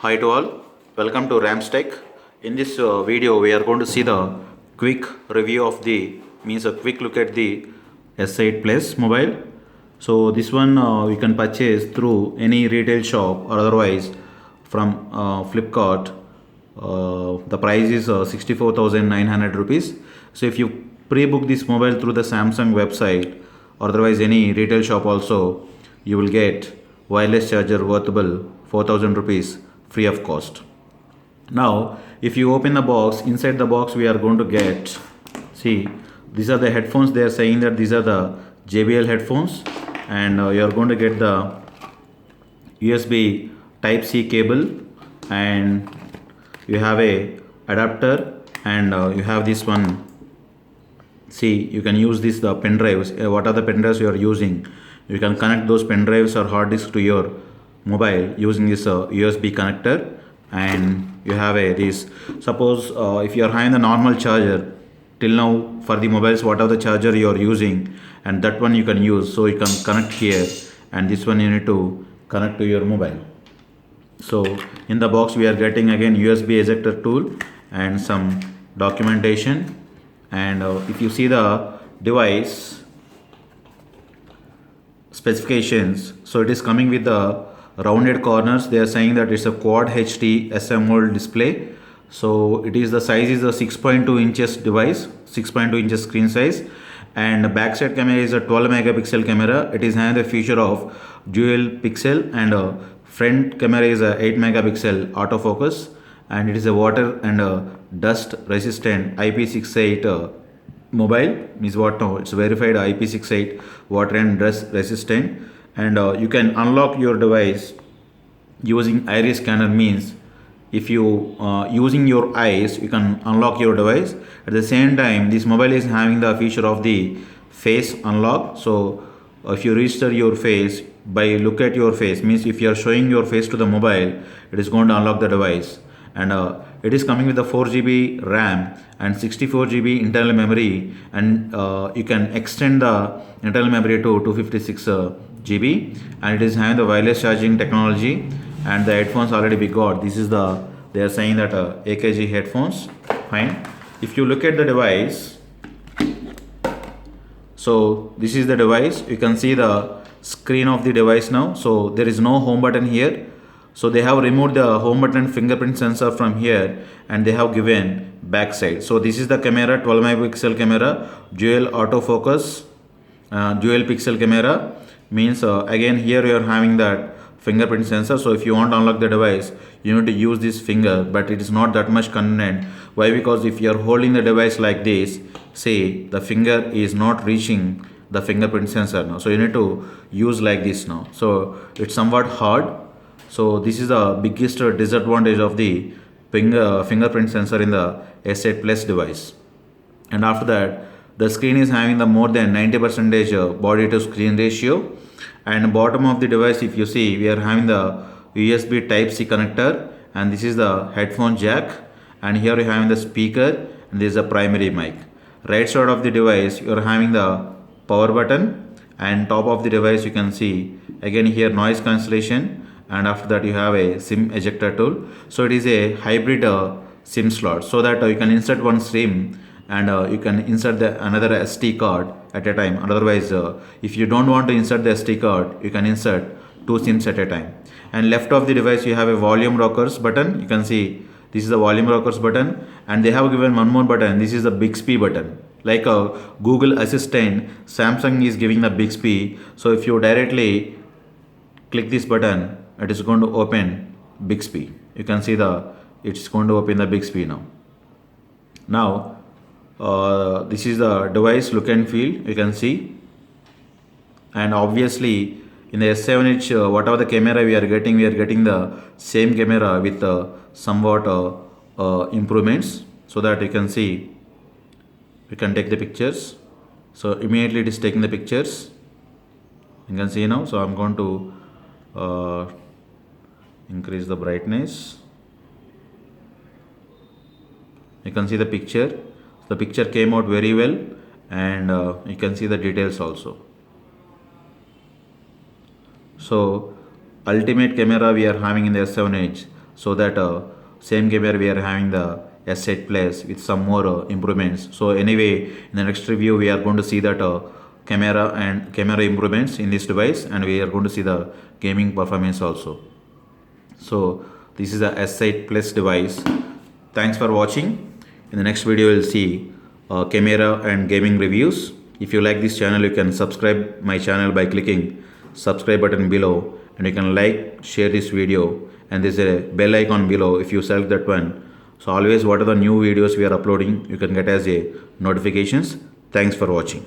Hi to all, welcome to Ramstech. In this video, we are going to see the quick review of a quick look at the S8 Plus mobile. So this one you can purchase through any retail shop or otherwise from Flipkart. The price is 64,900 rupees. So if you pre-book this mobile through the Samsung website or otherwise any retail shop also, you will get wireless charger worthable 4,000 rupees free of cost. Now if you open the box, inside the box we are going to get, see, these are the headphones. They are saying that these are the JBL headphones, and you are going to get the USB type C cable, and you have a adapter, and you have this one. See, you can use this the pen drives. What are the pen drives you are using? You can connect those pen drives or hard disk to your mobile using this USB connector, and you have a this. Suppose if you are having the normal charger till now for the mobiles, what are the charger you are using, and that one you can use. So you can connect here, and this one you need to connect to your mobile. So in the box we are getting again USB ejector tool and some documentation, and if you see the device specifications, so it is coming with the rounded corners. They are saying that it's a quad HD SMOLED display. So it is, the size is a 6.2 inches device, 6.2 inches screen size, and the backside camera is a 12 megapixel camera. It is having the feature of dual pixel, and front camera is a 8 megapixel autofocus, and it is a water and dust resistant IP68 mobile. Means what now, it's verified IP68 water and dust resistant, and you can unlock your device using iris scanner. Means if you using your eyes, you can unlock your device. At the same time, this mobile is having the feature of the face unlock. So if you register your face by look at your face, means if you are showing your face to the mobile, it is going to unlock the device. And it is coming with the 4 GB RAM and 64 GB internal memory, and you can extend the internal memory to 256 GB, and it is having the wireless charging technology, and the headphones already we got. This is the, they are saying that AKG headphones. Fine. If you look at the device, so this is the device. You can see the screen of the device now. So there is no home button here. So they have removed the home button fingerprint sensor from here, and they have given backside. So this is the camera, 12 megapixel camera, dual autofocus, dual pixel camera. Means again here you are having that fingerprint sensor. So if you want to unlock the device, you need to use this finger, but it is not that much convenient. Why? Because if you are holding the device like this, say the finger is not reaching the fingerprint sensor now, so you need to use like this now. So it's somewhat hard. So this is the biggest disadvantage of the fingerprint sensor in the S8 Plus device. And after that, the screen is having the more than 90% body to screen ratio, and bottom of the device, if you see, we are having the USB type C connector, and this is the headphone jack, and here you are having the speaker, and this is a primary mic. Right side of the device you are having the power button, and top of the device you can see again here noise cancellation, and after that you have a SIM ejector tool. So it is a hybrid SIM slot, so that you can insert one SIM, and you can insert the another SD card at a time. Otherwise, if you don't want to insert the SD card, you can insert two SIMs at a time. And left of the device you have a volume rockers button. You can see this is the volume rockers button, and they have given one more button. This is the Bixby button. Like a Google Assistant, Samsung is giving the Bixby. So if you directly click this button, it is going to open Bixby. You can see it's going to open the Bixby now. Now this is the device look and feel, you can see, and obviously in the S7H whatever the camera we are getting the same camera with somewhat improvements, so that you can see you can take the pictures. So immediately it is taking the pictures, you can see now. So I'm going to increase the brightness. You can see the picture. The picture came out very well, and you can see the details also. So ultimate camera we are having in the S7 Edge. so that same camera we are having the S8 Plus with some more improvements. So anyway, in the next review we are going to see that camera improvements in this device, and we are going to see the gaming performance also. So this is a S8 Plus device. Thanks for watching. In the next video we'll see camera and gaming reviews. If you like this channel, you can subscribe my channel by clicking subscribe button below, and you can like, share this video, and there's a bell icon below. If you select that one, so always what are the new videos we are uploading, you can get as a notifications. Thanks for watching.